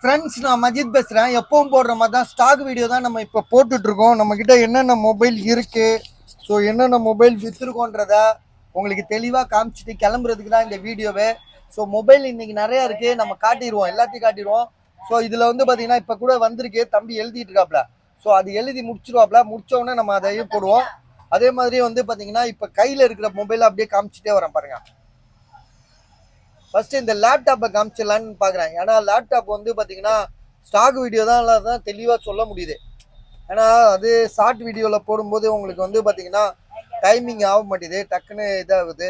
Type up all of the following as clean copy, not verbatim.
Friends, நான் மஜித் பேசுகிறேன். எப்பவும் போடுற மாதிரி தான் ஸ்டாக் வீடியோ தான் நம்ம இப்போ போட்டுட்ருக்கோம். நம்மக்கிட்ட என்னென்ன மொபைல் இருக்குது, ஸோ என்னென்ன மொபைல் விற்றுருக்கோன்றத உங்களுக்கு தெளிவாக காமிச்சிட்டு கிளம்புறதுக்கு தான் இந்த வீடியோவே. ஸோ மொபைல் இன்றைக்கி நிறையா இருக்குது, நம்ம காட்டிடுவோம், எல்லாத்தையும் காட்டிடுவோம். ஸோ இதில் வந்து பார்த்தீங்கன்னா இப்போ கூட வந்திருக்கு, தம்பி எழுதிட்டு இருக்காப்ல. ஸோ அது எழுதி முடிச்சிருவாப்ல, முடிச்சோடனே நம்ம அதையும் போடுவோம். அதே மாதிரி வந்து பார்த்தீங்கன்னா இப்போ கையில் இருக்கிற மொபைலை அப்படியே காமிச்சிட்டே வரேன் பாருங்கள். ஃபர்ஸ்ட் இந்த லேப்டாப்பை காமிச்சிடலான்னு பார்க்குறேன். ஏன்னா லேப்டாப் வந்து பார்த்தீங்கன்னா ஸ்டாக் வீடியோ தான் தெளிவாக சொல்ல முடியுது. ஏன்னா அது ஷார்ட் வீடியோவில் போடும்போது உங்களுக்கு வந்து பார்த்தீங்கன்னா டைமிங் ஆக மாட்டேது, டக்குன்னு இதாகுது.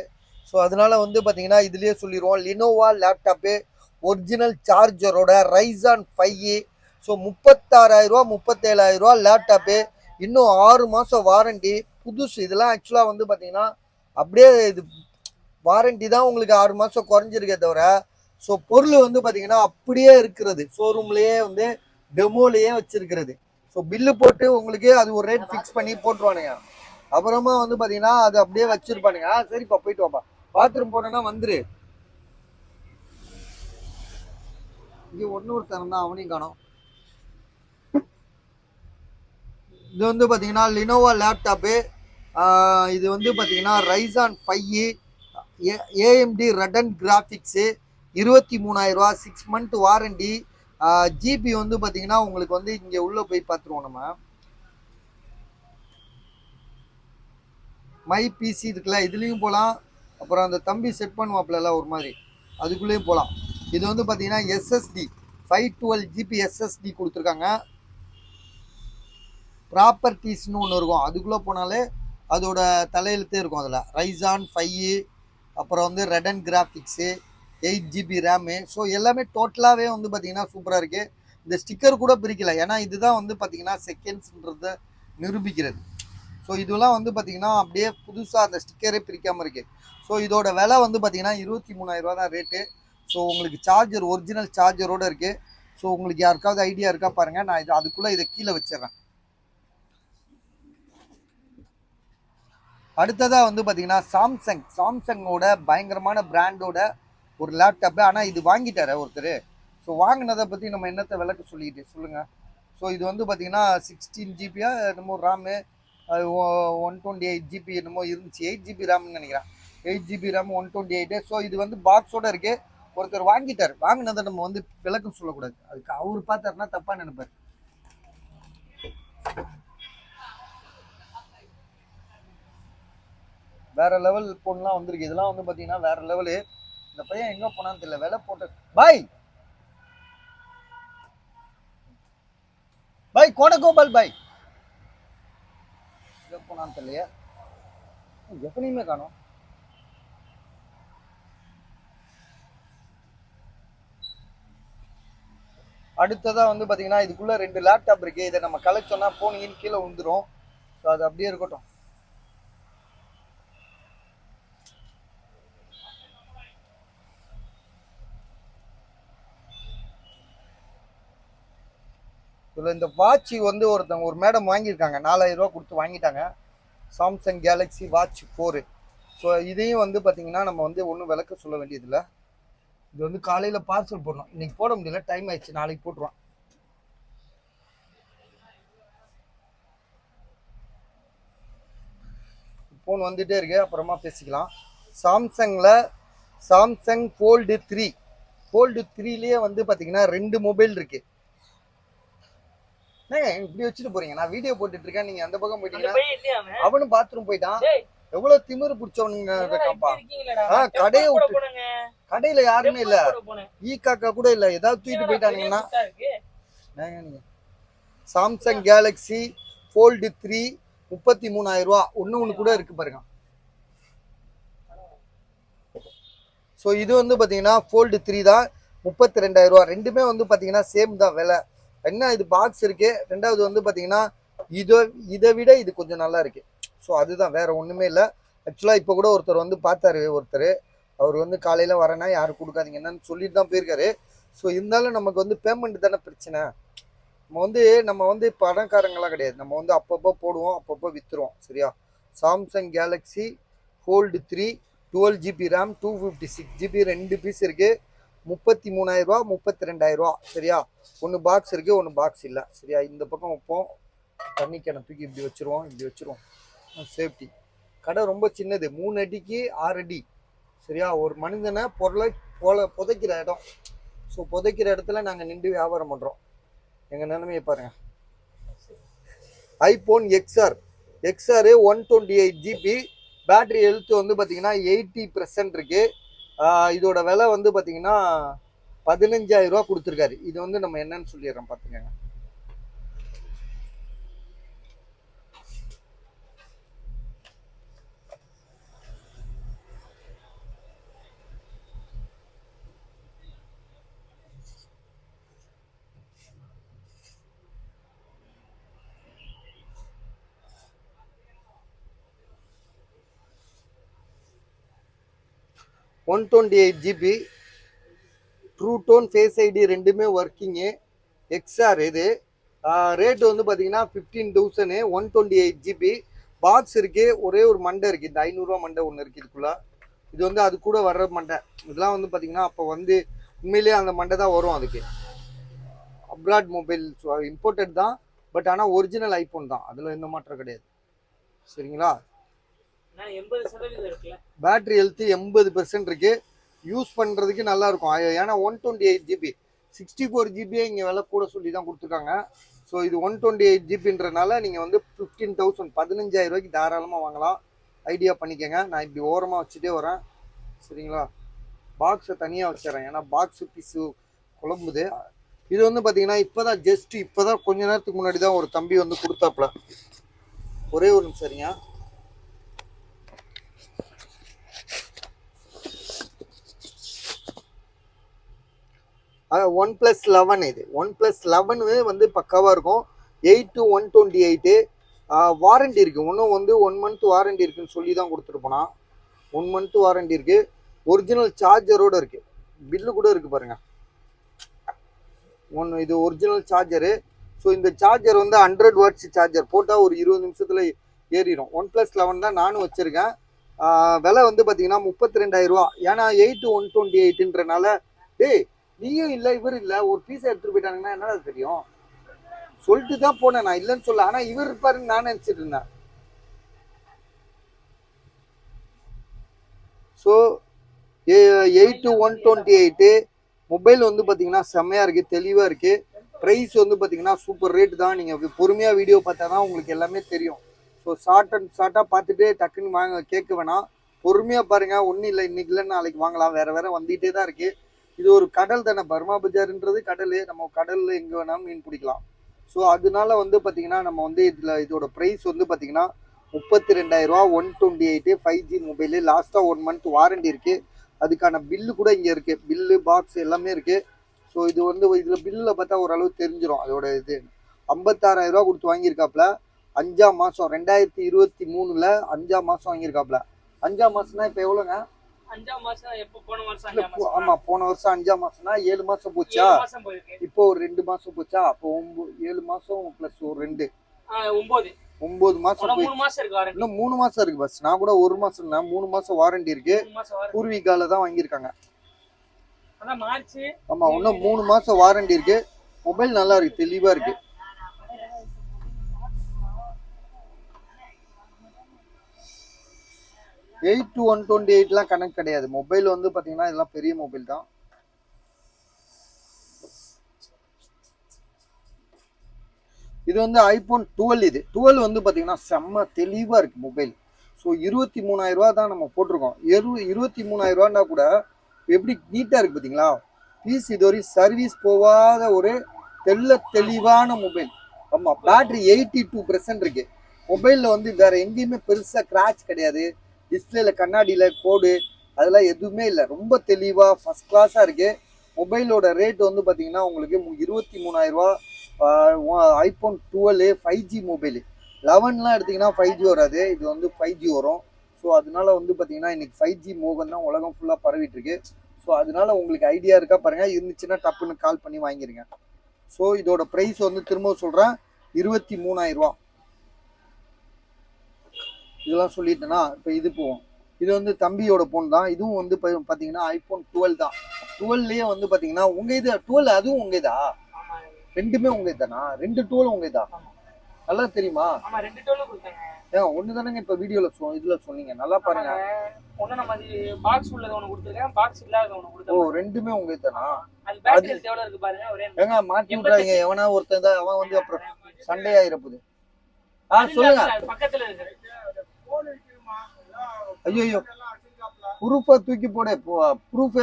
ஸோ அதனால வந்து பார்த்தீங்கன்னா இதுலேயே சொல்லிடுவோம். லினோவா லேப்டாப்பு ஒரிஜினல் சார்ஜரோட ரைசான் 5. ஸோ 36,000 37,000 லேப்டாப்பு, இன்னும் 6 மாதம் வாரண்டி, புதுசு. இதெல்லாம் ஆக்சுவலாக வந்து பார்த்தீங்கன்னா அப்படியே இது வாரண்டி தான் உங்களுக்கு 6 மாதம் குறைஞ்சிருக்கே தவிர, ஸோ பொருள் வந்து பார்த்தீங்கன்னா அப்படியே இருக்கிறது, ஷோரூம்லேயே வந்து டெமோலேயே வச்சிருக்கிறது. ஸோ பில்லு போட்டு உங்களுக்கு அது ஒரு ரேட் ஃபிக்ஸ் பண்ணி போட்டுருவானுங்க. அப்புறமா வந்து பார்த்தீங்கன்னா அது அப்படியே வச்சிருப்பானுங்க. சரிப்பா, போயிட்டு வாப்பா, பாத்ரூம் போனேன்னா வந்துரு. இங்கே ஒருத்தரம் தான், அவனையும் காணும். இது வந்து பார்த்தீங்கன்னா லினோவா லேப்டாப்பு. இது வந்து பார்த்தீங்கன்னா Ryzen 5 AMD Radeon graphics, 23,000, 6 month warranty. GB வந்து பார்த்தீங்கன்னா உங்களுக்கு வந்து இங்கே உள்ளே போய் பார்த்துருவோம். நம்ம மை பிசி இருக்குல்ல, இதுலேயும் போகலாம். அப்புறம் அந்த தம்பி செட் பண்ணுவாப்ல ஒரு மாதிரி, அதுக்குள்ளேயும் போகலாம். இது வந்து பார்த்தீங்கன்னா எஸ்எஸ்டி 512 ஜிபி எஸ்எஸ்டி கொடுத்துருக்காங்க. ப்ராப்பர்ட்டிஸ்னு ஒன்று இருக்கும், அதுக்குள்ளே போனாலே அதோட தலையெழுத்தே இருக்கும். அதில் ரைசான் 5, அப்புறம் வந்து ரெடன் கிராஃபிக்ஸு, 8 ஜிபி ரேமு. ஸோ எல்லாமே டோட்டலாகவே வந்து பார்த்தீங்கன்னா சூப்பராக இருக்குது. இந்த ஸ்டிக்கர் கூட பிரிக்கலை, ஏன்னா இதுதான் வந்து பார்த்தீங்கன்னா செகண்ட்ஸ்ன்றத நிரூபிக்கிறது. ஸோ இதெல்லாம் வந்து பார்த்தீங்கன்னா அப்படியே புதுசாக அந்த ஸ்டிக்கரே பிரிக்காமல் இருக்குது. ஸோ இதோட விலை வந்து பார்த்தீங்கன்னா 23,000 தான் ரேட்டு. ஸோ உங்களுக்கு சார்ஜர் ஒரிஜினல் சார்ஜரோடு இருக்குது. ஸோ உங்களுக்கு யாருக்காவது ஐடியா இருக்கா பாருங்கள், நான் அதுக்குள்ளே இதை கீழே வச்சிடறேன். அடுத்ததாக வந்து பார்த்தீங்கன்னா சாம்சங்கோட பயங்கரமான பிராண்டோட ஒரு லேப்டாப்பு. ஆனால் இது வாங்கிட்டார ஒருத்தர். ஸோ வாங்கினதை பற்றி நம்ம என்னத்தை விளக்க சொல்லிக்கிட்டு சொல்லுங்கள். ஸோ இது வந்து பார்த்தீங்கன்னா 16 ஜிபியா என்னமோ ரேமு, 128 ஜிபி என்னமோ இருந்துச்சு. 8 ஜிபி ரேம்னு நினைக்கிறேன். 8 ஜிபி ரேம் 128. ஸோ இது வந்து பாக்ஸோடு இருக்குது. ஒருத்தர் வாங்கிட்டார். வாங்கினதை நம்ம வந்து விளக்கம் சொல்லக்கூடாது, அதுக்கு அவர் பார்த்தாருன்னா தப்பாக நினைப்பார். வேற லெவல் போன்லாம் வந்திருக்கு. இதெல்லாம் வந்து பார்த்தீங்கன்னா வேற லெவலு. இந்த பையன் எங்கே போனான்னு தெரியல, விலை போட்டு பாய் பாய் கோடகோபால் பாய் எங்கே போனான்னு தெரியலையே, எப்பனையுமே காணும். அடுத்ததாக வந்து பார்த்தீங்கன்னா இதுக்குள்ளே 2 லேப்டாப் இருக்குது. இதை நம்ம கலெக்ட் போனீங்கன்னு கீழே வந்துடும். ஸோ அது அப்படியே இருக்கட்டும். இதில் இந்த வாட்ச் வந்து ஒரு மேடம் வாங்கியிருக்காங்க, 4,000 ரூபா கொடுத்து வாங்கிட்டாங்க. Samsung Galaxy watch 4. ஸோ இதையும் வந்து பார்த்தீங்கன்னா நம்ம வந்து ஒன்றும் விளக்க சொல்ல வேண்டியதில்லை. இது வந்து காலையில் பார்சல் போடணும், இன்னைக்கு போட முடியல, டைம் ஆயிடுச்சு, நாளைக்கு போட்டுருவான். ஃபோன் வந்துகிட்டே இருக்கு, அப்புறமா பேசிக்கலாம். சாம்சங் ஃபோல்டு 3லேயே வந்து பார்த்தீங்கன்னா 2 மொபைல் இருக்கு. இப்படி வச்சுட்டு போறீங்க, நான் வீடியோ போட்டுட்டு இருக்கேன், நீங்க அந்த பக்கம் போயிட்டீங்கன்னா. அவனும் பாத்ரூம் போயிட்டான். எவ்வளவு திமிரு பிடிச்சவனுங்க இருக்காப்பா. கடையை விட்டு, கடையில யாருமே இல்ல, ஈ காக்கா கூட இல்ல, ஏதாவது தூக்கிட்டு போயிட்டானுங்கன்னா. சாம்சங் கேலக்ஸி ஃபோல்டு 3 33,000 ரூபா. ஒன்று கூட இருக்கு பாருங்க. ஸோ இது வந்து பார்த்தீங்கன்னா ஃபோல்டு 3 தான், 32,000 ரூபா. ரெண்டுமே வந்து பார்த்தீங்கன்னா சேம் தான் விலை. என்ன இது பாக்ஸ் இருக்கு, ரெண்டாவது வந்து பார்த்தீங்கன்னா இதை விட இது கொஞ்சம் நல்லா இருக்கு. ஸோ அதுதான், வேற ஒன்றுமே இல்லை. ஆக்சுவலாக இப்போ கூட ஒருத்தர் வந்து பார்த்தாரு, அவர் வந்து காலையில் வரேன்னா யாரும் கொடுக்காதீங்க என்னன்னு சொல்லிட்டு தான் போயிருக்காரு. ஸோ இருந்தாலும் நமக்கு வந்து பேமெண்ட் தானே பிரச்சனை. நம்ம வந்து பணக்காரங்களாம் கிடையாது, நம்ம வந்து அப்பப்போ போடுவோம், அப்பப்போ விற்றுருவோம், சரியா. Samsung Galaxy Fold 3 12 GB RAM 256 GB 2 piece இருக்குது. 33,000 ரூபா 32,000 ரூபா சரியா. ஒன்று பாக்ஸ் இருக்கு, ஒன்று பாக்ஸ் இல்லை சரியா. இந்த பக்கம் வைப்போம், தண்ணி கேனை தூக்கி இப்படி வச்சிருவோம் சேஃப்டி. கடை ரொம்ப சின்னது, 3 அடிக்கு 6 அடி சரியா. ஒரு மனிதனை பொருளை புதைக்கிற இடம். ஸோ புதைக்கிற இடத்துல நாங்கள் நின்று வியாபாரம் பண்ணுறோம். எங்கள் நிலைமையை பாருங்கள். IPhone XR 128 GB, battery health வந்து பார்த்தீங்கன்னா 80% இருக்கு. இதோட விலை வந்து பார்த்தீங்கன்னா 15,000 ரூபா கொடுத்துருக்காரு. இது வந்து நம்ம என்னன்னு சொல்லிடுறோம் பார்த்துக்கங்க. $128 GB, true tone, face ID ரெண்டுமே ஒர்க்கிங்கு. எக்ஸ்ஆர் இது ரேட் வந்து பார்த்தீங்கன்னா 15,000. 128 GB பாக்ஸ் இருக்கு. ஒரே ஒரு மண்டை இருக்கு, இந்த 500 ரூபா மண்டை ஒன்று இருக்கு இதுக்குள்ள. இது வந்து அது கூட வர்ற மண்டை. இதெல்லாம் வந்து பார்த்தீங்கன்னா அப்போ வந்து உண்மையிலேயே அந்த மண்டை தான் வரும். அதுக்கு அப்ராட் மொபைல் இம்போர்ட்டட் தான், பட் ஆனால் ஒரிஜினல் ஐபோன் தான், அதில் எந்த மாற்றம் கிடையாது சரிங்களா. பேட்டரி ஹெல்த் 80% இருக்கு. யூஸ் பண்ணுறதுக்கு நல்லா இருக்கும். ஏன்னா 128 GB, 64 GB இங்கே விலை கூட சொல்லி தான் கொடுத்துருக்காங்க. ஸோ இது 128 GBன்றனால நீங்கள் வந்து 15,000 15,000 ரூபாய்க்கு தாராளமாக வாங்கலாம். ஐடியா பண்ணிக்கோங்க. நான் இப்படி ஓரமாக வச்சுட்டே வரேன் சரிங்களா. பாக்ஸை தனியாக வச்சிடறேன், ஏன்னா பாக்ஸு பீஸு குழம்புது. இது வந்து பார்த்தீங்கன்னா இப்போ தான் கொஞ்ச நேரத்துக்கு முன்னாடி தான் ஒரு தம்பி வந்து கொடுத்தாப்புல. ஒரே ஒரு நிமிஷம் சரிங்க. OnePlus 11 இது. OnePlus 11 வந்து பக்காவாக இருக்கும். 8 to 128 வாரண்டி இருக்குது. இன்னும் வந்து 1 month வாரண்டி இருக்குன்னு சொல்லி தான் கொடுத்துட்டு போனான். 1 month வாரண்டி இருக்குது. ஒரிஜினல் சார்ஜரோடு இருக்குது, பில்லு கூட இருக்குது பாருங்கள். இது ஒரிஜினல் சார்ஜரு. ஸோ இந்த சார்ஜர் வந்து 100 watts சார்ஜர் போட்டால் ஒரு 20 நிமிஷத்தில் ஏறிடும். OnePlus 11 தான் நானும் வச்சுருக்கேன். விலை வந்து பார்த்தீங்கன்னா 32,000 ரூபா. ஏன்னா 8 to 128ன்றனால டேய் நீயும் இல்லை இவர் இல்லை, ஒரு பீஸை எடுத்துகிட்டு போயிட்டாங்கன்னா என்னடா தெரியும் சொல்லிட்டு தான் போனேன். நான் இல்லைன்னு சொல்ல, ஆனால் இவர் இருப்பாருன்னு நான் நினச்சிட்டு இருந்தேன். ஸோ 8 to 128 மொபைல் வந்து பார்த்தீங்கன்னா செம்மையாக இருக்குது, தெளிவாக இருக்குது. ப்ரைஸ் வந்து பார்த்தீங்கன்னா சூப்பர் ரேட்டு தான். நீங்கள் பொறுமையாக வீடியோ பார்த்தா தான் உங்களுக்கு எல்லாமே தெரியும். ஸோ ஷார்ட்டாக பார்த்துட்டு டக்குன்னு வாங்க கேட்க வேணாம், பொறுமையாக பாருங்கள். ஒன்றும் இல்லை, இன்னைக்கு இல்லைன்னு நாளைக்கு வாங்கலாம். வேறு வந்துகிட்டே தான் இருக்குது. இது ஒரு கடல் தானே, பர்மா பஜார்ன்றது கடல். நம்ம கடலில் எங்கே வேணாலும் மீன் பிடிக்கலாம். ஸோ அதனால வந்து பார்த்தீங்கன்னா நம்ம வந்து இதோட ப்ரைஸ் வந்து பார்த்தீங்கன்னா 32,000 ரூபா. 128 5G மொபைலு. லாஸ்ட்டாக 1 month வாரண்டி இருக்குது. அதுக்கான பில்லு கூட இங்கே இருக்குது, பில்லு பாக்ஸ் எல்லாமே இருக்குது. ஸோ இது வந்து இதில் பில்லில் பார்த்தா ஓரளவு தெரிஞ்சிடும். அதோட இது 56,000 ரூபா கொடுத்து வாங்கியிருக்காப்புல. 5ஆம் மாதம் 2023 5ஆம் மாதம் வாங்கியிருக்காப்புல. 5ஆம் மாதம்னா இப்போ எவ்வளோங்க? 5ஆம் மாசம் எப்போ? போன வருஷம் 5ஆம் மாசம். ஆமா, போன வருஷம் 5ஆம் மாசம்னா 7 மாசம் போச்சா? இப்போ ஒரு 2 மாசம் போச்சா? அப்போ 7 மாசம் பிளஸ் ஒரு 2 9 மாசம். 3 மாசம் இருக்கு வாரண்டி. இன்னும் 3 மாசம் இருக்கு பஸ். நான் கூட 1 மாசம் 3 மாசம் வாரண்டி இருக்கு. பூர்விகால தான் வாங்கியிருக்காங்க. அதான் மார்ச். ஆமா, இன்னும் 3 மாசம் வாரண்டி இருக்கு. மொபைல் நல்லா இருக்கு, தெளிவா இருக்கு. எயிட் to 128 கணக்கு கிடையாது. மொபைல் வந்து பாத்தீங்கன்னா இதெல்லாம் பெரிய மொபைல் தான். இது வந்து ஐபோன் 12. இது 12 வந்து பாத்தீங்கன்னா செம்ம தெளிவா இருக்கு மொபைல். ஸோ 23,000 ரூபா தான் நம்ம போட்டிருக்கோம். 23,000 ரூபான்னா கூட எப்படி நீட்டா இருக்கு பாத்தீங்களா. பீஸ் இதுவரை சர்வீஸ் போகாத ஒரு தெளிவான மொபைல். ஆமா, பேட்டரி 82% இருக்கு. மொபைல்ல வந்து வேற எங்கேயுமே பெருசா கிராச் கிடையாது. டிஸ்பிளேல கண்ணாடியில கோடு அதெல்லாம் எதுவுமே இல்லை. ரொம்ப தெளிவா ஃபர்ஸ்ட் கிளாஸா இருக்கு. மொபைலோட ரேட் வந்து பாத்தீங்கன்னா உங்களுக்கு 23,000 ரூபா. IPhone 12 5G mobile. 11 எடுத்தீங்கன்னா 5G வராது, இது வந்து 5G வரும். ஸோ அதனால வந்து பாத்தீங்கன்னா இன்னைக்கு 5G மோகம் தான் உலகம் ஃபுல்லா பரவிட்டு இருக்கு. ஸோ அதனால உங்களுக்கு ஐடியா இருக்கா பாருங்க, இருந்துச்சுன்னா டப்புன்னு கால் பண்ணி வாங்கிருங்க. ஸோ இதோட ப்ரைஸ் வந்து திரும்ப சொல்றேன், 23,000 ரூபா. இதெல்லாம் சொல்லிட்டேன்னா இப்போ இது போவோம். இது வந்து தம்பியோட போன் தான். இதுவும் வந்து பார்த்தீங்கன்னா ஐபோன் 12 தான். 12லயே வந்து பாத்தீங்கன்னா உங்க இது 12 அதுவும் உங்க இதா? ஆமா ரெண்டுமே உங்க இதுதானா? 2 12 உங்க இதா? ஆமா நல்லா தெரியுமா? ஆமா 2 டோல் கொடுத்தாங்க. ஏன் ஒண்ணு தானங்க இப்ப வீடியோல இதுல சொன்னீங்க. நல்லா பாருங்க. ஒண்ணு நம்ம பாக்ஸ் உள்ளத ஒண்ணு கொடுத்துருக்கேன், பாக்ஸ் இல்லாத ஒண்ணு ஓ கொடுத்தேன். ரெண்டுமே உங்க இதுதானா? அது பேட்டரி ஹெல்த் எவ்வளவு இருக்கு பாருங்க. ஒரே ஏங்க மாத்தி விட்றாதீங்க. எவனா ஒருத்தன் தான் அவன் வந்து அப்புறம் சண்டை ஆயிர போகுது. சொல்லுங்க. பக்கத்துல இருக்கு. ஐயோ ப்ரூஃபா தூக்கி போடு. ப்ரூஃப்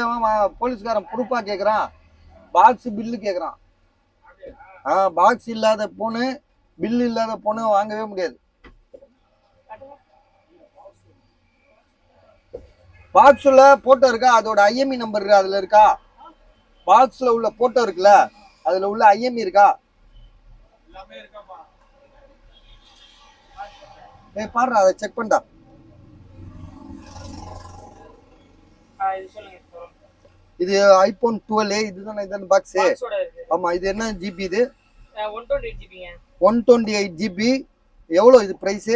போலீஸ்காரன் ப்ரூஃபா கேக்குறான். பாக்ஸ் பில்லு கேக்குறான். பாக்ஸ் இல்லாத போனு பில் இல்லாத போனு வாங்கவே முடியாது. பாக்ஸ்ல போட்டோ இருக்கா? அதோட ஐஎம்இ நம்பர் அதுல இருக்கா? பாக்ஸ்ல உள்ள போட்டோ இருக்குல்ல, அதுல உள்ள ஐஎம்இ இருக்கா? பாருடா, அதை செக் பண்ணா. இது ஐபோன் 12 இதுதானே இதுதானே பாக்ஸ்? ஆமா. இது என்ன ஜிபி? இது 128 ஜிபிங்க. 128 ஜிபி. எவ்வளவு இது பிரைஸ்?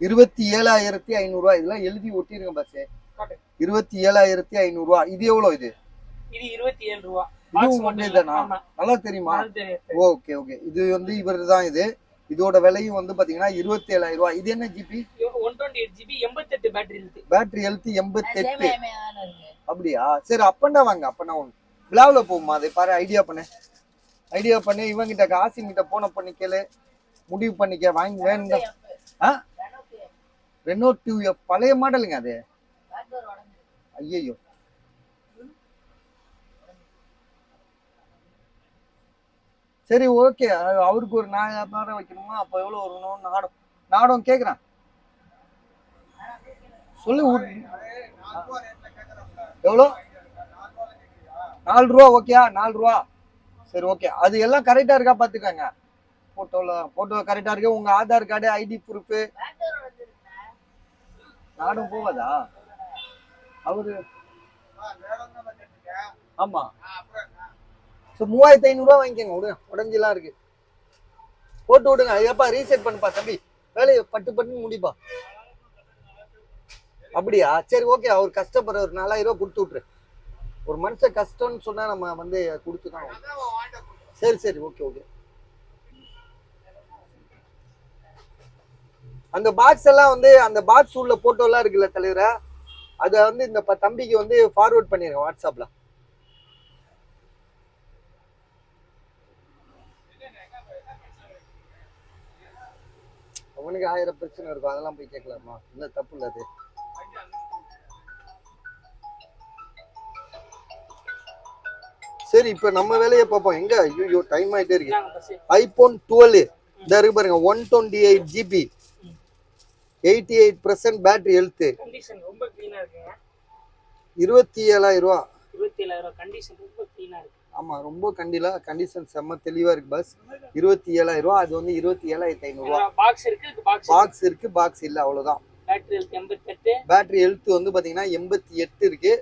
27,500 ரூபாய். இதெல்லாம் எழுதி ஒட்டிருங்க பாஸ். 27,500 ரூபாய். இது எவ்வளவு? இது 27 ரூபாய். இதுவும் ஒண்ணே தானா? நல்லா தெரியுமா? Okay okay. இது வந்து இவர்தான். இது இதோட விலையும் வந்து பாத்தீங்கன்னா 27,000 ரூபாய். இது என்ன GB? 128 GB 88 battery health. Battery health 88. அப்படியா? சரி அப்பண்டா வாங்க. அப்பண்டா ஒண்ணு விழாவில் போகுமா? அதை பாரு. ஐடியா பண்ணு. இவங்கிட்ட காசிம் கிட்ட போன பண்ணி கேளு. முடிவு பண்ணிக்க. வாங்கி வேணும். ரெனோ 2F பழைய மாடலுங்க அது. ஐயோ சரி ஓகே. அவருக்கு ஒரு 4,000 வைக்கணுமா? அப்ப எவ்வளவு வரணும்? நாடம் கேக்குறேன். சொல்லு. எவ்வளோ? 4 ரூபா. ஓகேயா? 4 ரூபா. சரி ஓகே. அது எல்லாம் கரெக்டா இருக்கா பாத்துக்கோங்க. போட்டோ கரெக்டா இருக்கு. உங்க ஆதார் கார்டு, ஐடி ப்ரூஃப். நாடும் போவாதா அவரு? ஆமா. 3,500 ரூபாய் வாங்கிக்கோங்க. விடுங்க. உடஞ்செல்லாம் இருக்கு. போட்டு விடுங்க. எப்பா ரீசெட் பண்ணுப்பா தம்பி. வேலையை பட்டு முடிப்பா. அப்படியா? சரி ஓகே. அவர் கஷ்டப்படுற ஒரு 4,000 ரூபாய் கொடுத்து விட்டுரு. ஒரு மனுஷன் கஷ்டம்னு சொன்னா நம்ம வந்து கொடுத்துதான். சரி ஓகே. அந்த பாக்ஸ் எல்லாம் வந்து அந்த பாக்ஸ் உள்ள போட்டோ எல்லாம் இருக்குல்ல தலைவர, அத வந்து இந்த தம்பிக்கு வந்து ஃபார்வர்ட் பண்ணிருங்க வாட்ஸ்அப்ல. அவனுக்கு 1000 பிரச்சனை இருக்கும். அதெல்லாம் போய் கேட்கலாமா? இல்ல தப்பு இல்ல அது. சரி இப்ப நம்ம வேலையை பார்ப்போம். எங்க ஐயோ டைம் ஆயிட்டே இருக்கு. ஐபோன் 12 இந்த இருக்கு பாருங்க. 128 ஜிபி 88% பேட்டரி ஹெல்த். கண்டிஷன் ரொம்ப க்ளீனா இருக்குங்க. 27,000 ரூபாய். 27,000 ரூபாய். கண்டிஷன் ரொம்ப க்ளீனா இருக்கு. ஆமா ரொம்ப கண்டிஷன் செம்ம தெளிவா இருக்கு பஸ். 27,000 ரூபாய். அது வந்து 27,500 ரூபாய். பாக்ஸ் இருக்கு. பாக்ஸ் இல்ல அவ்வளவுதான். Battery health 88. பேட்டரி ஹெல்த் வந்து பாத்தீங்கன்னா 88 இருக்கு.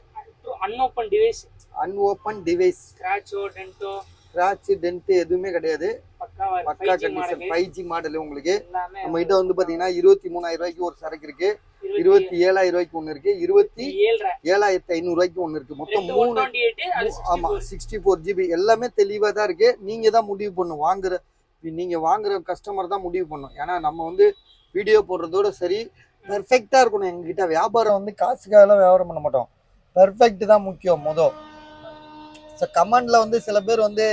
அன்ஓபன் டிவைஸ். ஸ்கிராட்ச் டென்ட் எதுவுமே கிடையாது. பக்கா கண்டிஷன். 5G மாடல் உங்களுக்கு. நம்ம கிட்ட வந்து பாத்தீங்கன்னா 23,000 ரூபாய்க்கு ஒரு சரக்கு இருக்கு. 27,000 ரூபாய்க்கு ஒண்ணு இருக்கு. 27,500 ரூபாய்க்கு ஒண்ணு இருக்கு. மொத்தம் 3. ஆமா 64 ஜிபி. எல்லாமே தெளிவா தான் இருக்கு. நீங்க தான் முடிவு பண்ணும். நீங்க வாங்குற கஸ்டமர் தான் முடிவு பண்ணும். ஏன்னா நம்ம வந்து வீடியோ போடுறதோட சரி பெர்ஃபெக்டா இருக்கணும். எங்ககிட்ட வியாபாரம் வந்து காசுக்காக வியாபாரம் பண்ண மாட்டோம். பெர்ஃபெக்ட் தான் முக்கியம். கமெண்ட்ல வந்து சில பேர் வந்து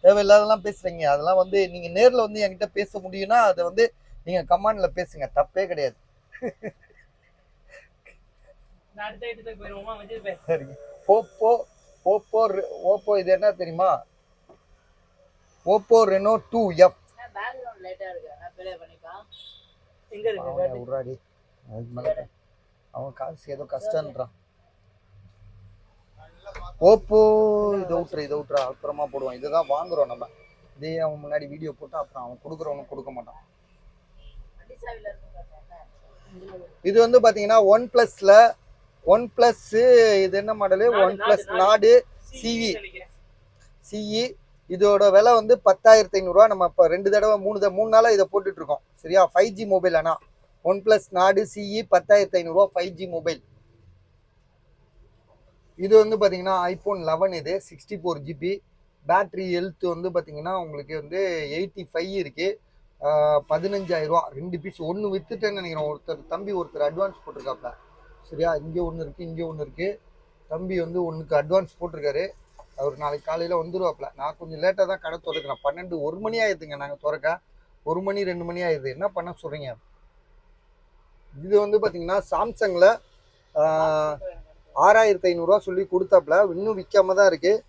தேவையில்லாதெல்லாம் பேசுறீங்க. அதெல்லாம் வந்து நீங்க நேர்ல வந்து என்கிட்ட பேச முடியும்னா அதை வந்து நீங்க கமெண்ட்ல பேசுங்க. தப்பே கிடையாது. சரி. ஓப்போ இது என்ன தெரியுமா? Oppo Reno 2F. அவன் காசு ஏதோ கஷ்டம்ன்றான். ஓப்போ இதை விட்டுறா அப்புறமா போடுவான். இதுதான் வாங்குறோம் நம்ம. இதே அவன் முன்னாடி வீடியோ போட்டு அப்புறம் அவன் கொடுக்குறவனும் கொடுக்க மாட்டான். இது வந்து பாத்தீங்கன்னா ஒன் பிளஸ் இது என்ன மாடலு? ஒன் பிளஸ் நாடு சிஇ. இதோட விலை வந்து 10,500 ரூபாய். நம்ம இப்போ 2 தடவை 3 நாளா இதை போட்டுட்டு இருக்கோம். சரியா? 5G mobile. ஆனா ஒன் பிளஸ் நாடு சிஇ 10,500 ரூபாய் 5G மொபைல். இது வந்து பார்த்தீங்கன்னா ஐஃபோன் 11 இது 64 ஜிபி. பேட்டரி ஹெல்த் வந்து பார்த்தீங்கன்னா உங்களுக்கு வந்து 85 இருக்கு. 15,000 ரூபா 2 பீஸ். ஒன்று வித்துட்டேன்னு நினைக்கிறேன். ஒருத்தர் அட்வான்ஸ் போட்டிருக்காப்ல. சரியா, இங்கே ஒன்று இருக்குது, இங்கே ஒன்று இருக்குது. தம்பி வந்து ஒன்றுக்கு அட்வான்ஸ் போட்டிருக்காரு. அவர் நாளைக்கு காலையில் வந்துடுவாப்ல. நான் கொஞ்சம் லேட்டாக தான் கடை திறக்கிறேன். 1 மணி ஆயிடுதுங்க நாங்கள் திறக்க. 1 மணி 2 மணி ஆயிடுது. என்ன பண்ண சொல்கிறீங்க? இது வந்து பார்த்தீங்கன்னா சாம்சங்கில் 6,500 ரூபா சொல்லி கொடுத்தாப்புல. இன்னும் விற்காம தான் இருக்குது.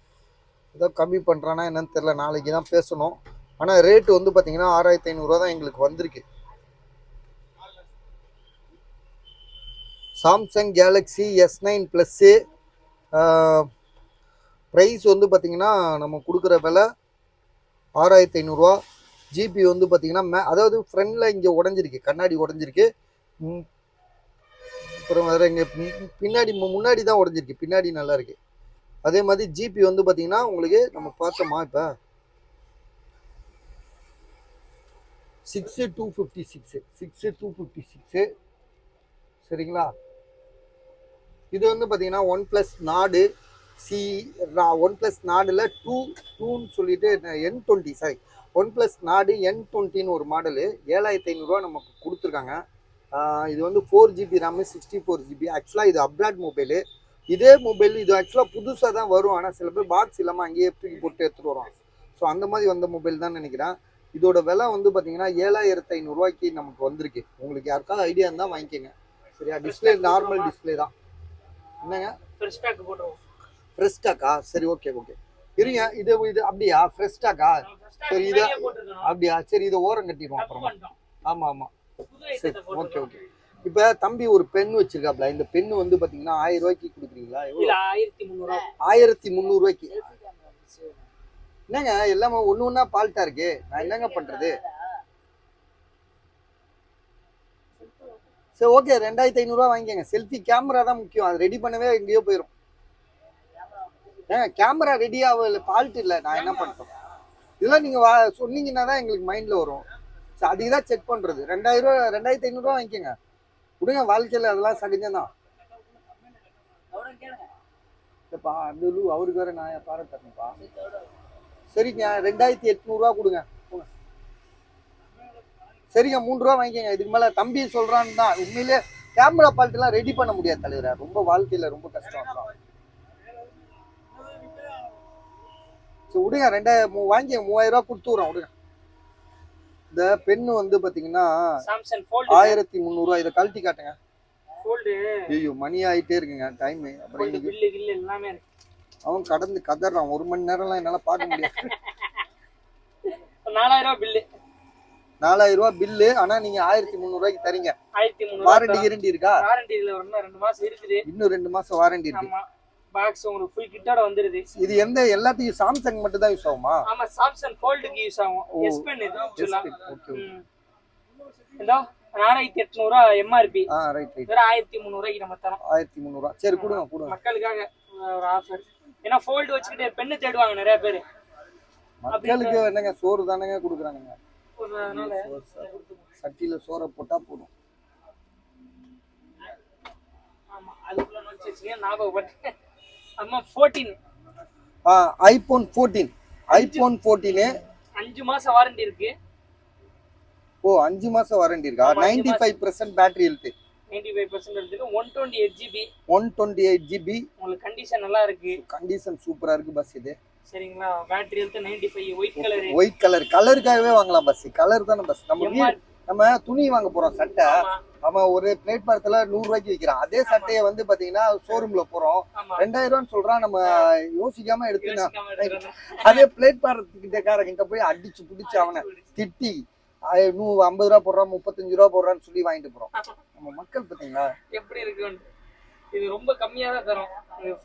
ஏதோ கம்மி பண்ணுறானா என்னன்னு தெரில, நாளைக்கு தான் பேசணும். ஆனால் ரேட்டு வந்து பார்த்தீங்கன்னா 6,500 ரூபா தான் எங்களுக்கு வந்திருக்கு. Samsung Galaxy S9 plus price வந்து பார்த்தீங்கன்னா நம்ம கொடுக்குற விலை 6,500 ரூபா. ஜிபி வந்து பார்த்தீங்கன்னா அதாவது ஃப்ரண்டில் இங்கே உடஞ்சிருக்கு, கண்ணாடி உடஞ்சிருக்கு. அப்புறம் வேறு இங்கே பின்னாடி முன்னாடி தான் உடஞ்சிருக்கு, பின்னாடி நல்லா இருக்கு. அதே மாதிரி ஜிபி வந்து பார்த்தீங்கன்னா உங்களுக்கு நம்ம பார்த்தோமா இப்போ 6256 சரிங்களா. இது வந்து பார்த்தீங்கன்னா OnePlus Nord OnePlus Nordல 2ன்னு சொல்லிட்டு N20 சாரி OnePlus Nord N20ன்னு ஒரு மாடலு 7,500 ரூபா நமக்கு கொடுத்துருக்காங்க. இது வந்து 4GB RAM 64GB. ஆக்சுவலாக இது அப்ராட் மொபைலு. இதே மொபைல் இது ஆக்சுவலாக புதுசாக தான் வரும். ஆனால் சில பேர் பாக்ஸ் இல்லாமல் அங்கேயே தூக்கி போட்டு எடுத்துகிட்டு வருவாங்க. ஸோ அந்த மாதிரி வந்த மொபைல் தான் நினைக்கிறேன். இதோட விலை வந்து பார்த்தீங்கன்னா 7,500 ரூபாய்க்கு நமக்கு வந்திருக்கு. உங்களுக்கு யாருக்காவது ஐடியா இருந்தால் வாங்கிக்கோங்க. சரியா, டிஸ்பிளே நார்மல் டிஸ்பிளே தான். என்னங்க ஃப்ரெஷ் ஸ்டாக் போடுறோம். ஃப்ரெஷ் ஸ்டாக்கா? சரி, ஓகே இருங்க. இது அப்படியா ஃப்ரெஷ் ஸ்டாக்கா? சரி, இது அப்படியா? சரி, இதை ஓரம் கட்டிடுவோம் அப்புறமா. ஆமாம் சரி, ஓகே. இப்போ தம்பி ஒரு பென் வச்சிருக்காப்ல. இந்த பென் வந்து பார்த்தீங்கன்னா 1000 ரூபாய்க்கு கொடுக்குறீங்களா? 1,300 ரூபாய்க்கு. என்னங்க எல்லாமே ஒண்ணா பால்ட்டா இருக்கு, நான் என்னங்க பண்றது? சரி, ஓகே 2,500 ரூபா வாங்கிக்கங்க. செல்ஃபி கேமரா தான் முக்கியம். அது ரெடி பண்ணவே எங்கேயோ போயிடும். கேமரா ரெடி ஆகல, ஃபால்ட் இல்லை. நான் என்ன பண்ணிட்டோம் இதெல்லாம் நீங்க சொன்னீங்கன்னா தான் எங்களுக்கு மைண்ட்ல வரும். சரி, அதுக்கு தான் செக் பண்றது. 2,500 ரூபா வாங்கிக்கங்க. விடுங்க, வாழ்க்கையில அதெல்லாம் சகஜம்தான். இல்லப்பா அவருக்கு வேற நான் பாரு தரணும்ப்பா. சரிங்க, 2,800 ரூபா கொடுங்க. சரிங்க, 3 ரூபா வாங்கிக்கங்க. இதுக்கு மேல தம்பி சொல்றான்னு தான். உண்மையிலே கேமரா ஃபால்ட் எல்லாம் ரெடி பண்ண முடியாது தலைவர. ரொம்ப வாழ்க்கையில ரொம்ப கஷ்டம். சரி விடுங்க, வாங்கி 3,000 ரூபா கொடுத்துறோம். விடுங்க. இந்த பெண்ணு வந்து பாத்தீங்கன்னா 1,300 ரூபா. இதை கழட்டி காட்டுங்க. ஐயோ, மணி ஆயிட்டே இருக்குங்க டைம். அப்புறம் அவன் கடந்து கதறான். 1 மணி நேரம்லாம் என்னால பார்க்க முடியாது. 4,000 ரூபா பில்லு. ஆனா நீங்க 1,300 ரூபாய்க்கு தரீங்க. வாரண்டி கேரண்டி இருக்கா? இன்னும் 2 மாசம் வாரண்டி இருக்கு. பாக்ஸ் உங்களுக்கு ஃபுல் கிட்டோட வந்துருது. இது எல்லாத்தையும் சாம்சங் மட்டும் தான் யூஸ் ஆகுமா? ஆமா, சாம்சங் ஃபோல்டுக்கு யூஸ் ஆகும். எஸ் பென் இது ஆக்சுவலா. ஓகே. இதோ 4,800 ரூபா எம்ஆர்பி. ரைட். வேற 1,300 ரூபாய்க்கு நம்ம தரோம். 1,300 ரூபா. சரி, கொடுங்க. மக்களுக்காக ஒரு ஆஃபர். ஏன்னா ஃபோல்ட் வச்சுக்கிட்டு பென்னு தேடுவாங்க நிறைய பேர். மக்களுக்கு என்னங்க சோறு தானங்க கொடுக்குறாங்க. சட்டியில சோற போட்டா போதும். ஆமா, அதுக்குள்ள நோட்ஸ் ஞாபகப்பட்டு. அம்மா 14 ஐபோன் 14 5 மாசம் வாரண்டி இருக்கு. ஓ, 5 மாசம் வாரண்டி இருக்கா? 95% பேட்டரி ஹெல்த். 95% இருக்கு. 128GB. உங்களுக்கு கண்டிஷன் நல்லா இருக்கு. கண்டிஷன் சூப்பரா இருக்கு பஸ் இது. சரிங்களா, பேட்டரி ஹெல்த் 95. ஒயிட் கலருக்காகவே வாங்கலாம் பஸ். கலர் தானே பஸ். நம்ம துணி வாங்க போறோம், சட்டை. அவன் ஒரு பிளேட்பாரத்துல 100 ரூபாய்க்கு விற்கிறான். அதே சட்டையை வந்து பாத்தீங்கன்னா ஷோரூம்ல போறோம் 2,000 ரூபான்னு சொல்றான். நம்ம யோசிக்காம எடுத்துனா அதே பிளேட்பாரத்துக்கிட்ட போய் அடிச்சு பிடிச்சு அவனை திட்டி 50 ரூபா போடுறான், 35 ரூபா போடுறான்னு சொல்லி வாங்கிட்டு போறோம். நம்ம மக்கள் பாத்தீங்களா எப்படி இருக்கு? இது ரொம்ப கம்மியா தான் தரும்.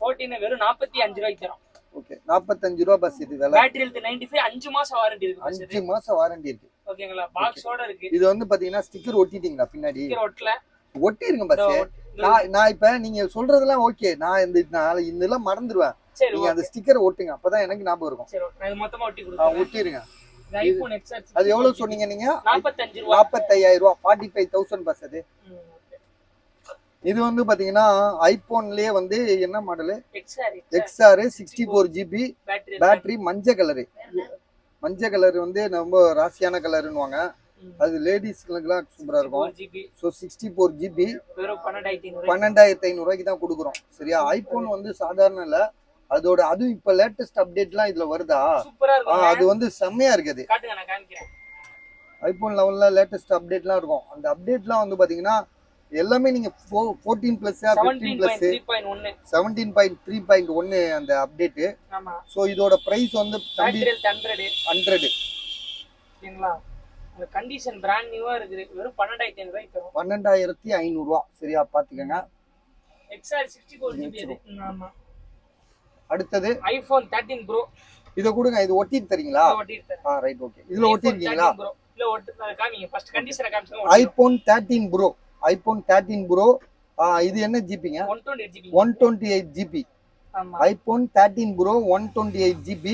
14 வெறும் 45 ரூபாய்க்கு தரும். ஓகே, 45 ரூபா பஸ். இது விலை. Battery health 95. 5 மாசம் வாரண்டி இருக்கு. 5 மாசம் வாரண்டி இருக்கு. ஓகேங்களா, பாக்ஸோட இருக்கு. இது வந்து பாத்தீங்கன்னா ஸ்டிக்கர் ஒட்டிட்டீங்களா பின்னாடி? ஸ்டிக்கர் ஒட்டல. ஒட்டிருங்க பஸ். நான் இப்ப நீங்க சொல்றதெல்லாம் ஓகே. நான் இதெல்லாம் மறந்துடுவேன். நீங்க அந்த ஸ்டிக்கர் ஒட்டுங்க, அப்பதான் எனக்கு ஞாபகம் இருக்கும். சரி, நான் மொத்தமா ஒட்டி கொடுக்கிறேன். ஒட்டிருங்க. ஐபோன் XR அது எவ்வளவு சொன்னீங்க நீங்க? 45 ரூபாய். 45,000 ரூபாய். 45,000 பஸ். அது இது வந்து பாத்தீங்கன்னா ஐபோன்லயே வந்து என்ன model XR XR 64GB battery மஞ்சள் கலரு. மஞ்சள் கலர் வந்து ரொம்ப ராசியான கலருன்னுவாங்க. அது லேடிஸ்களுக்குலாம் சூப்பரா இருக்கும். ஸோ 64GB வெறும் 12,500 ரூபாய்க்கு தான் கொடுக்குறோம். சரியா? ஐபோன் வந்து சாதாரண இல்ல, அதோட அதுவும் இப்ப லேட்டஸ்ட் அப்டேட்லாம் இதுல வருதா, சூப்பரா இருக்கும். அது வந்து செம்மையா இருக்குது. காட்டுங்க, நான் காமிக்கிறேன். ஐபோன் லெவல்ல லேட்டஸ்ட் அப்டேட்லாம் இருக்கும். அந்த அப்டேட்லாம் வந்து பாத்தீங்கன்னா எல்லாமே நீங்க 14 பிளஸ் 15 பிளஸ் 17.3.1 அந்த அப்டேட். ஸோ இதோட பிரைஸ் வந்து 100 சரிங்களா? இந்த கண்டிஷன் பிராண்ட் நியூவா இருக்கு. வெறும் 12,500 ரூபாய்க்கு தரும். 12,500 ரூபாய். சரியா பாத்துக்கங்க. XR 64GB இது. ஆமா. அடுத்தது ஐபோன் 13 ப்ரோ. இத கொடுங்க. இது ஒட்டிட்டு தரீங்களா? ஒட்டிட்டு தரேன். Right, okay. இதுல ஒட்டிருக்கீங்களா? இல்ல ஒட்டிட்டு காமிங்க. ஃபர்ஸ்ட் கண்டிஷனை காமிச்சோம். IPhone 13 pro. IPhone 13 pro. இது என்ன ஜிபிங்க? 128GB. ஆமா. IPhone 13 pro 128GB.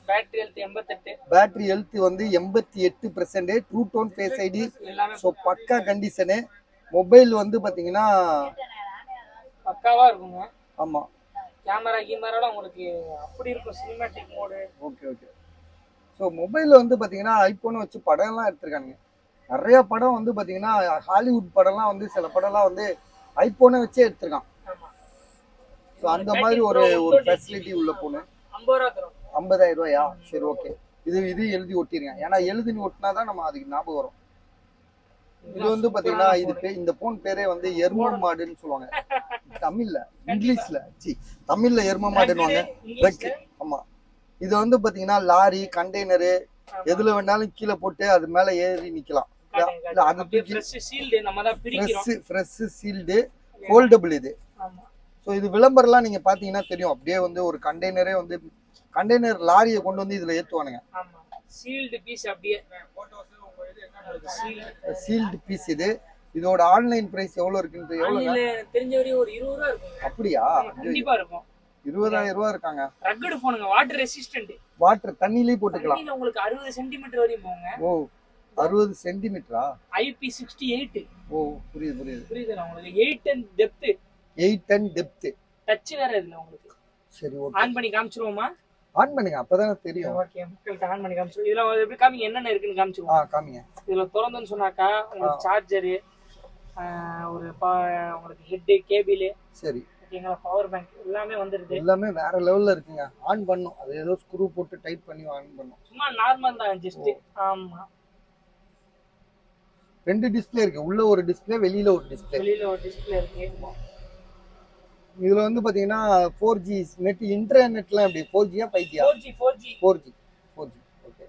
Battery health 88. Battery health வந்து 88%. True tone face ID. So பக்கா கண்டிஷனு. மொபைல் வந்து பாத்தீங்கன்னா பக்காவா இருக்குங்க. ஆமா. கேமராலாம் உங்களுக்கு அப்படி இருக்கும், cinematic mode. Okay okay. So mobile வந்து பாத்தீங்கன்னா ஐபோன் வச்சு படம்லாம் எடுத்திருக்காங்க. நிறைய படம் வந்து பாத்தீங்கன்னா ஹாலிவுட் படம்லாம் வந்து சில படம்லாம் வந்து ஐபோனை வச்சே எடுத்திருக்கான். ஸோ அந்த மாதிரி ஒரு ஃபெசிலிட்டி உள்ள போனு. 50,000 ரூபாயா? சரி, ஓகே. இது எழுதி ஒட்டிருங்க. ஏன்னா எழுதி ஒட்டினாதான் நம்ம அதுக்கு ஞாபகம் வரும். இது வந்து பாத்தீங்கன்னா இந்த போன் பேரே வந்து எர்ம மாடுன்னு சொல்லுவாங்க தமிழ்ல. இங்கிலீஷ்ல தமிழ்ல எர்ம மாடுன்னுவாங்க. ஆமா. இது வந்து பாத்தீங்கன்னா லாரி கண்டெய்னரு எதுல வேணாலும் கீழே போட்டு அது மேல ஏறி நிக்கலாம். ஃப்ரெஷ் சீல்டு ஃபோல்டபிள் இது. ஸோ இது விளம்பரம்லாம் நீங்க பாத்தீங்கன்னா தெரியும். அப்படியே வந்து ஒரு கண்டெய்னரே வந்து கண்டெய்னர் லாரியை கொண்டு வந்து இதுல ஏத்துவானுங்க. சீல்டு பீஸ் அப்படியே சீல்டு பீஸ் இது. இதோட ஆன்லைன் பிரைஸ் எவ்வளவு இருக்குன்னு எவ்வளவு தெரிஞ்ச வரையும் ஒரு 20 ரூபாய் இருக்கும். அப்படியா? கண்டிப்பா இருக்கும். 20,000 ரூபாய் இருக்காங்க. ரக்கட் போனுங்க, வாட்டர் ரெசிஸ்டன்ட். வாட்டர் தண்ணியிலே போட்டுக்கலாம். தண்ணில உங்களுக்கு 60 சென்டிமீட்டர் வரையும் போங்க. ஓ, 60 சென்டிமீட்டரா? IP68. ஓ, புரியுது. புரியுதுல உங்களுக்கு? 8 டெப்த். டச் வேற இல்ல உங்களுக்கு. சரி, ஓகே. ஆன் பண்ணி காமிச்சிருவோமா? ஆன் பண்ணுங்க, அப்பதானே தெரியும். ஓகே, மக்கள்கிட்ட ஆன் பண்ணி காமிச்சிருவோம். இதுல எப்படி காமிங்க, என்னென்ன இருக்குன்னு காமிச்சிருவோம். காமிங்க. இதுல திறந்துன்னு சொன்னாக்கா உங்களுக்கு சார்ஜர், ஒரு உங்களுக்கு ஹெட் கேபிள், சரி ஓகேங்களா, பவர் பேங்க் எல்லாமே வந்துருது. எல்லாமே வேற லெவல்ல இருக்குங்க. ஆன் பண்ணும், அது ஏதோ ஸ்க்ரூ போட்டு டைட் பண்ணி ஆன் பண்ணும். சும்மா நார்மல் தான் ஜஸ்ட். ஆமா. 2 டிஸ்ப்ளே இருக்கு. உள்ள ஒரு டிஸ்ப்ளே, வெளியில ஒரு டிஸ்ப்ளே இருக்கு. இதுல வந்து பாத்தீங்கன்னா 4G நெட், இன்டர்நெட்லாம் எப்படி 4G-யா 5G-யா? 4G. ஓகே.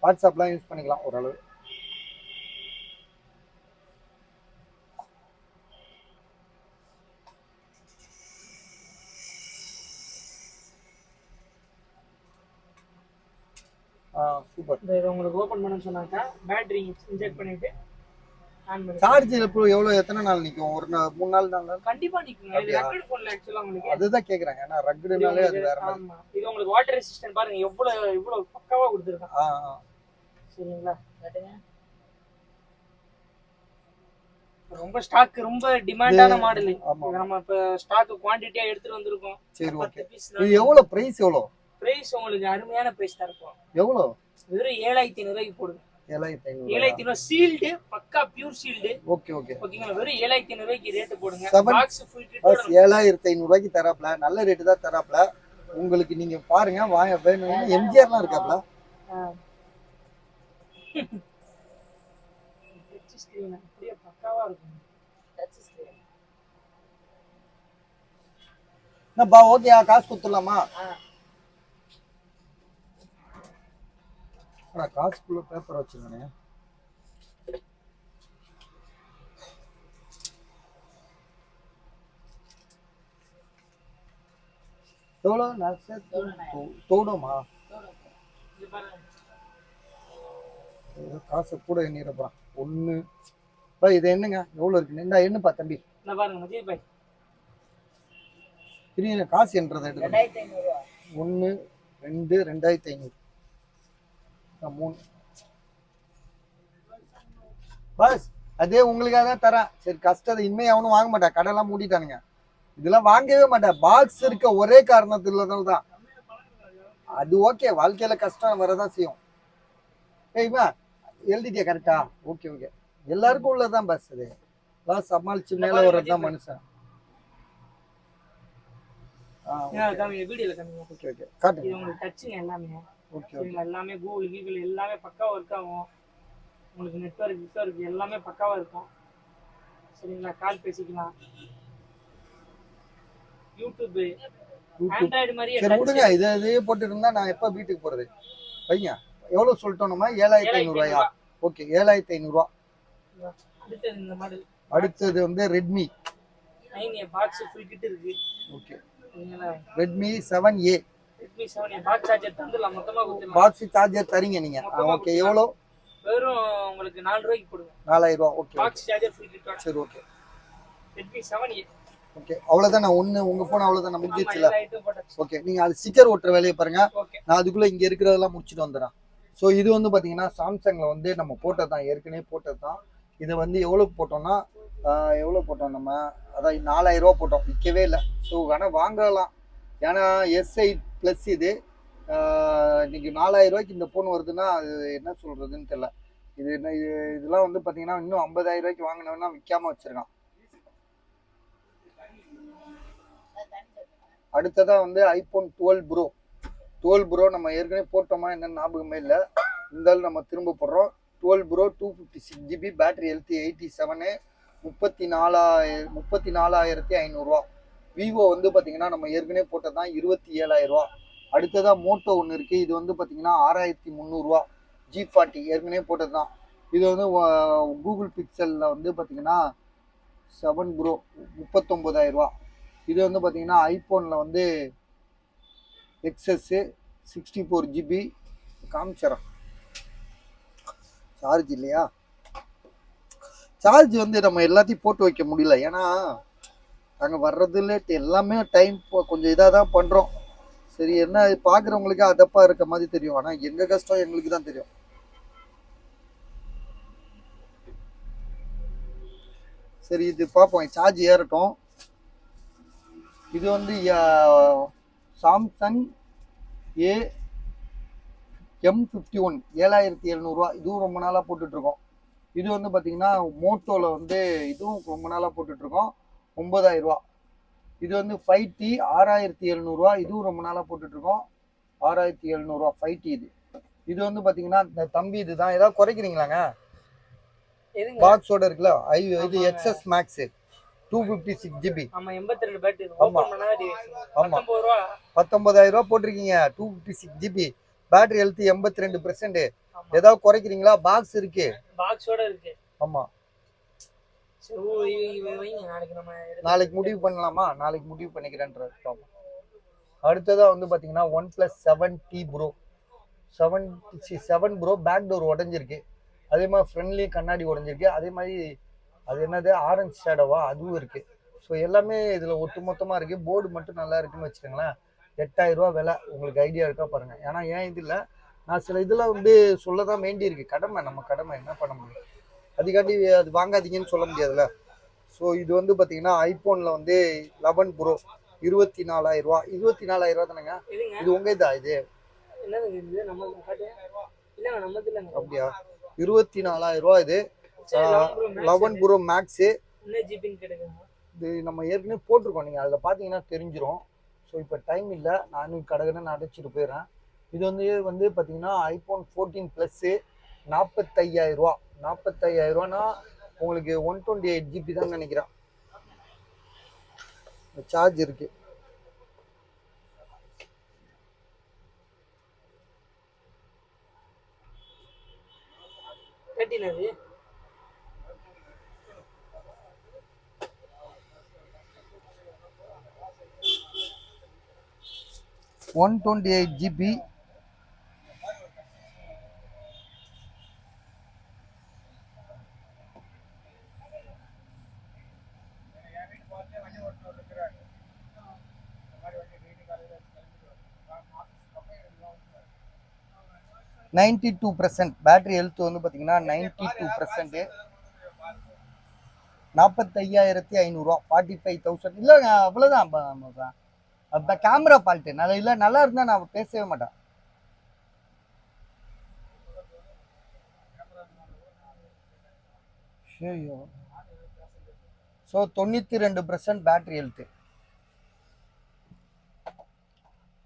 வாட்ஸ்அப்லாம் யூஸ் பண்ணிக்கலாம் ஓரளவு. சூப்பர். இத உங்களுக்கு ஓபன் பண்ண சொன்னாக்கா பேட்டரி இன்ஜெக்ட் பண்ணிட்டு சார்ஜ் எவ்வளவு எத்தனை நாள் நிக்கும்? ஒரு 3 நாள் தான் கண்டிப்பா நிக்குங்க. இது ரக்கட் போன்ல एक्चुअली உங்களுக்கு அதுதான் கேக்குறாங்க. ஏனா ரக்கட்னாலே அது வேற மாதிரி. ஆமா. இது உங்களுக்கு வாட்டர் ரெசிஸ்டன்ட் பாருங்க எவ்வளவு பக்காவா கொடுத்திருக்காங்க. சரிங்களா? கேட்டீங்க. ரொம்ப ஸ்டாக், ரொம்ப டிமாண்டான மாடல். நம்ம இப்ப ஸ்டாக் குவாண்டிட்டியா எடுத்துட்டு வந்திருக்கோம். சரி, ஓகே. இது எவ்வளவு பிரைஸ்? பிரைஸ் உங்களுக்கு அருமையான பிரைஸ் தான் இருக்கும். எவ்வளவு? வெறும் 7,500 ரூபாய்க்கு போடுங்க. 7,500 சீல்டு, பக்கா பியூர் சீல்டு. ஓகே. ஓகேங்களா? வெறும் 7,500 ரூபாய்க்கு ரேட் போடுங்க. பாக்ஸ் ஃபுல் கிட் 7,500 ரூபாய்க்கு தராப்ல. நல்ல ரேட் தான் தராப்ல. உங்களுக்கு நீங்க பாருங்க, வாங்க. வேணும் எம்ஜிஆர்லாம் இருக்காப்ல. டச் ஸ்கிரீன் அப்படியே பக்காவா இருக்கும். Touch screen. நான் ஓகேயா? காசு கொடுத்துடலாமா? காசுக்குள்ள பேப்பர் வச்சுருக்கானே. தோடுமா? காசு கூட எண்ணிரப்பா. 1 இது என்னங்க எவ்வளவு இருக்கு? இந்த எண்ணுப்பா தம்பி. காசு என்றதை எடுத்து 1 2 2,500 3 பஸ் அதே உங்களுக்காக தான் தரேன். சரி கஷ்டத்தை இனிமே அவனும் வாங்க மாட்டேன், கடையெல்லாம் மூடிட்டானுங்க. இதெல்லாம் வாங்கவே மாட்டேன், பாக்ஸ் இருக்க ஒரே காரணத்துல தான். அது ஓகே, வாழ்க்கையில கஷ்டம் வரதான் செய்யும். ஏய்மா எழுதிட்டியா கரெக்டா? ஓகே ஓகே, எல்லாருக்கும் உள்ளதான் பஸ் அது. எல்லாம் சமாளிச்சு மேல வர்றதுதான் மனுஷன். வீடியோல காட்டுங்க. இது உங்களுக்கு டச்சுங்க எல்லாமே. எல்லாமே கூகுள் எல்லாமே பக்காவா ஒர்க் ஆகும். உங்களுக்கு நெட்வொர்க் எல்லாமே பக்காவா இருக்கும். சரிங்களா? கால் பேசிக்கலாம். யூடியூப் ஆண்ட்ராய்டு மாதிரியே. சரி விடுங்க, இதே போட்டு இருந்தா நான் எப்ப வீட்டுக்கு போறது? வைங்க. எவ்வளவு சொல்லிட்டோம் நம்ம? 7500 ரூபாயா? ஓகே, 7500 ரூபா. அடுத்தது இந்த மாடல். அடுத்தது வந்து Redmi 9A box full kit இருக்கு. Okay, Redmi 7A. Redmi 7A box charger தந்துலாம், மொத்தமா கொடுத்துறலாம். பாக்ஸ் சார்ஜர் தரீங்க நீங்க? ஓகே, எவ்வளவு? வெறும் உங்களுக்கு 4 ரூபாய்க்கு போடுங்க. 4000 ரூபாய். Okay, box charger full kit. சரி ஓகே. Redmi 7A. ஓகே, அவ்வளவுதான். ஒண்ணு உங்க போன் அவ்வளவுதான் முடிஞ்சிச்சுல. ஓகே, நீங்க அது ஸ்டிக்கர் ஒட்டுற வேலையை பாருங்க. நான் அதுக்குள்ள இங்க இருக்கிறதெல்லாம் முடிச்சிட்டு வந்துடுறேன். ஸோ இது வந்து பாத்தீங்கன்னா சாம்சங்ல வந்து நம்ம போட்டதுதான், ஏற்கனவே போட்டதுதான். இதை வந்து எவ்வளவு போட்டோம்னா நம்ம அதான் 4000 ரூபா போட்டோம், விற்கவே இல்லை. ஸோ வேணா வாங்கலாம், ஏன்னா S8 Plus இது. இன்னைக்கு 4000 ரூபாய்க்கு இந்த போன் வருதுன்னா அது என்ன சொல்றதுன்னு தெரியல. இதெல்லாம் வந்து பாத்தீங்கன்னா இன்னும் 50000 ரூபாய்க்கு வாங்கினோம்னா விற்காம வச்சிருக்கான். அடுத்ததா வந்து iPhone 12 Pro நம்ம ஏற்கனவே போட்டோமா என்னன்னு ஞாபகமே இல்லை, இருந்தாலும் நம்ம திரும்ப போடுறோம். 12 Pro 256 GB, பேட்டரி ஹெல்த் 87, 34,500 ரூபா. விவோ வந்து பாத்தீங்கன்னா நம்ம ஏற்கனவே போட்டதான் 27,000 ரூபா. அடுத்ததா மோட்டோ ஒன்று இருக்கு, இது வந்து பாத்தீங்கன்னா 6,300 ரூபா. G40 ஏற்கனவே போட்டதுதான். இது வந்து கூகுள் பிக்சல்ல வந்து பாத்தீங்கன்னா 7 Pro 39,000 ரூபா. இது வந்து பாத்தீங்கன்னா ஐபோன்ல வந்து XS 64 GB. காமிச்சறேன். சார்ஜ் இல்லையா? சார்ஜ் வந்து நம்ம எல்லாத்தையும் போட்டு வைக்க முடியல, ஏன்னா நாங்கள் வர்றது லேட், எல்லாமே டைம் கொஞ்சம் இதாக தான் பண்ணுறோம். சரி, என்ன பார்க்குறவங்களுக்கு அதப்பா இருக்க மாதிரி தெரியும், ஆனால் எங்கள் கஷ்டம் எங்களுக்கு தான் தெரியும். சரி, இது பார்ப்போம், சார்ஜ் ஏறட்டும். இது வந்து சாம்சங் M51 7700 ரூபா. இதுவும் ரொம்ப நாளாக போட்டுட்ருக்கோம். இது வந்து பார்த்தீங்கன்னா மோட்டோவில் வந்து இதுவும் ரொம்ப நாளாக போட்டுட்ருக்கோம், 9000 ரூபா. இது வந்து 5T 6700 ரூபா. இதுவும் ரொம்ப நாளாக போட்டுட்ருக்கோம், 6700 ரூபா 5T. இது வந்து பார்த்தீங்கன்னா இந்த தம்பி இதுதான். ஏதாவது குறைக்கிறீங்களாங்க? பாக்ஸோட இருக்குல்ல, இது XS Max 256 GB. ஆமா, 82 பேட்டரி. ஆமா ஆமா, 19000 ரூபா போட்டிருக்கீங்க. 256 GB, பேட்டரி ஹெல்த் 82%. ஏதாவது குறைக்கிறீங்களா? பாக்ஸ் இருக்கு, பாக்ஸோட இருக்கு. ஆமா. நாளைக்கு முடிவு பண்ணலாமா? நாளைக்கு முடிவு பண்ணிக்கிறேன்ற. அடுத்ததா வந்து பாத்தீங்கன்னா OnePlus 7T Pro 7 Pro back door உடஞ்சிருக்கு. அதே மாதிரி ஃப்ரண்ட்லயும் கண்ணாடி உடஞ்சிருக்கு. அதே மாதிரி அது என்னது ஆரஞ்சு ஷேடோவா, அதுவும் இருக்கு. ஸோ எல்லாமே இதுல ஒட்டுமொத்தமா இருக்கு. போர்டு மட்டும் நல்லா இருக்குன்னு வச்சுக்கோங்களேன். 8000 ரூபா விலை. உங்களுக்கு ஐடியா இருக்கா பாருங்க. ஏன்னா ஏன் இது இல்லை, நான் சில இதெல்லாம் வந்து சொல்லதான் வேண்டி இருக்கு. கடமை, நம்ம கடமை, என்ன பண்ண முடியும். அதுக்காண்டி அது வாங்காதீங்கன்னு சொல்ல முடியாதுல்ல. ஸோ இது வந்து பார்த்தீங்கன்னா ஐபோனில் வந்து 11 Pro 24,000 ரூபா. 24,000 ரூபா தானேங்க? இது உங்க இதா? இது அப்படியா? 24,000 ரூபா. இது 11 Pro Max. இது நம்ம ஏற்கனவே போட்டிருக்கோம், நீங்கள் அதில் பார்த்தீங்கன்னா தெரிஞ்சிடும். ஸோ இப்போ டைம் இல்லை, நானும் கடகடன்னு அடைச்சிட்டு போயிடுறேன். இது வந்து பார்த்தீங்கன்னா iPhone 14 Plus 45,000 ரூபா. 45,000 ரூபானா உங்களுக்கு 128 GB தான் நினைக்கிறேன். சார்ஜ் இருக்கு. கட்டினது 128 GB. %92 பேட்டரி ஹெல்த் வந்து பார்த்தீங்கன்னா 92%. 45,500 45,000 இல்லைங்க, அவ்வளோதான். அப்போ கேமரா ஃபால்ட்டு நல்லா இல்லை, நல்லா இருந்தால் நான் பேசவே மாட்டேன். ஐயோ. So 92% battery health.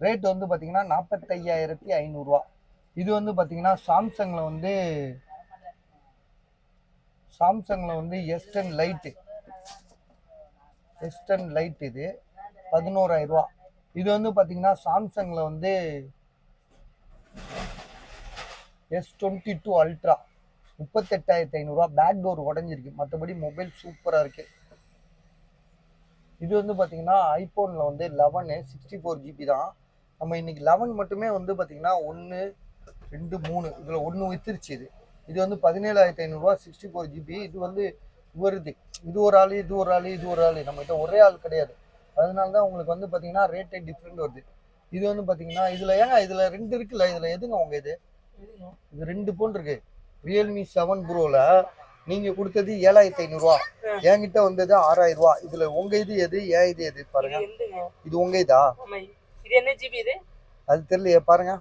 ரேட் வந்து பார்த்தீங்கன்னா 45,500. இது வந்து பார்த்தீங்கன்னா சாம்சங்கில் வந்து எஸ்டன் லைட் இது 11,000. இது வந்து பார்த்தீங்கன்னா சாம்சங்கில் வந்து S22 அல்ட்ரா 38,500. பேக் டோர் உடஞ்சிருக்கு, மற்றபடி மொபைல் சூப்பராக இருக்கு. இது வந்து பார்த்தீங்கன்னா ஐஃபோனில் வந்து 11 64 GB தான். நம்ம இன்னைக்கு 11 மட்டுமே வந்து பார்த்தீங்கன்னா 1 2 3 இதில் 1 வித்துருச்சு. இது வந்து 17,500 64 GB. இது வந்து வருது, இது ஒரு ஆள் நம்மகிட்ட ஒரே ஆள் கிடையாது. அதனால தான் உங்களுக்கு வந்து பார்த்தீங்கன்னா ரேட்டே டிஃப்ரெண்ட் வருது. இது வந்து பார்த்தீங்கன்னா இதில் 2 இருக்குல்ல, இதில் எதுங்க உங்க இது 2 போன் இருக்கு. ரியல்மி 7 ப்ரோவில் நீங்கள் கொடுத்தது 7,500, என்கிட்ட வந்தது 6,000. இதில் உங்க இது எது, ஏன் இது எது பாருங்க. இது உங்க இதா, இது என்ன ஜிபி இது அது தெரியலையே பாருங்க.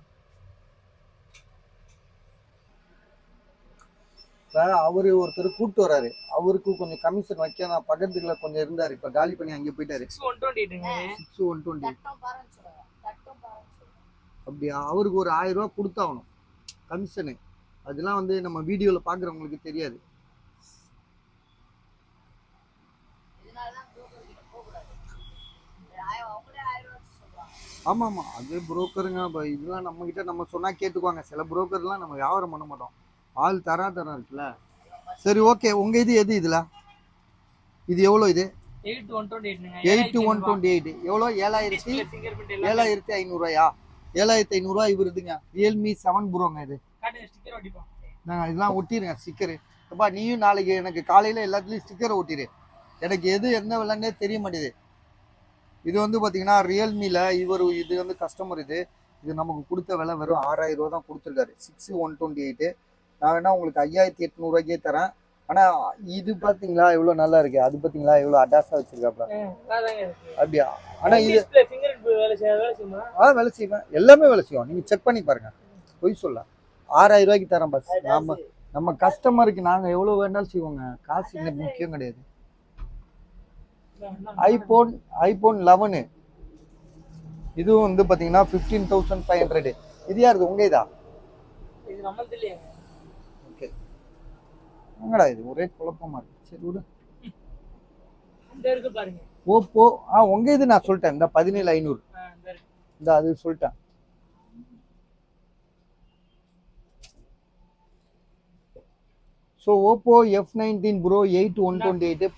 அவரு ஒருத்தர் கூப்பிட்டு வராரு, அவருக்கு கொஞ்சம் கமிஷன் வைக்க நான் பக்கத்துக்குள்ள கொஞ்சம் இருந்தாரு, இப்ப காலி பண்ணி அங்கே போயிட்டாரு. 6,128 அப்படியா? அவருக்கு ஒரு 1,000 ரூபா கொடுத்தாகணும் கமிஷனு. அதெல்லாம் வந்து நம்ம வீடியோல பாக்குறவங்களுக்கு தெரியாது. ஆமா ஆமா, அது புரோக்கருங்க. இதெல்லாம் நம்ம கிட்ட நம்ம சொன்னா கேட்டுக்குவாங்க. சில புரோக்கர்லாம் நம்ம வியாபாரம் பண்ண மாட்டோம், ஆள் தரம் இருக்குல்ல. சரி ஓகே, உங்க இது எது இதுல இது எவ்வளவு? இது 8,128 எவ்வளோ? 7,500. 7,500 இவருதுங்க. ரியல்மி 7 ப்ரோங்க. இது இதெல்லாம் ஒட்டிடுங்க ஸ்டிக்கரு. அப்பா நீயும் நாளைக்கு எனக்கு காலையில எல்லாத்துலயும் ஸ்டிக்கரை ஒட்டிடு. எனக்கு எது என்ன விலைன்னே தெரிய மாட்டேது. இது வந்து பார்த்தீங்கன்னா ரியல்மியில் இது வந்து கஸ்டமர். இது நமக்கு கொடுத்த விலை வெறும் 6,000 ரூபா தான் கொடுத்துருக்காரு. 6,128. நான் வேணா உங்களுக்கு 5,800 தரேன். ஆனால் இது பார்த்தீங்களா எவ்வளோ நல்லா இருக்கு, அது பார்த்தீங்களா எவ்வளோ அட்டாஸாக வச்சிருக்காப்ல. அப்படியா? ஆனால் இது வேலை செய்வேன், எல்லாமே வேலை செய்வோம். நீங்கள் செக் பண்ணி பாருங்க, பொய் சொல்ல. 6,000 ரூபாய்க்கு தரேன் பஸ். நம்ம கஸ்டமருக்கு நாங்கள் எவ்வளோ வேணாலும் செய்வோங்க, காசு எனக்கு முக்கியம் கிடையாது. ஐபோன் 11 இதுவும் வந்து பாத்தீங்கன்னா 15,500. இது யாருது, உங்க இதா? ஓகே, என்னடா இது ஒரே குழப்பமா இருக்கு. சரி விடு. ஓப்போ உங்க இது நான் சொல்லிட்டேன், இந்த 17,500 இந்த அது சொல்லிட்டேன். So Oppo F19 bro 8,128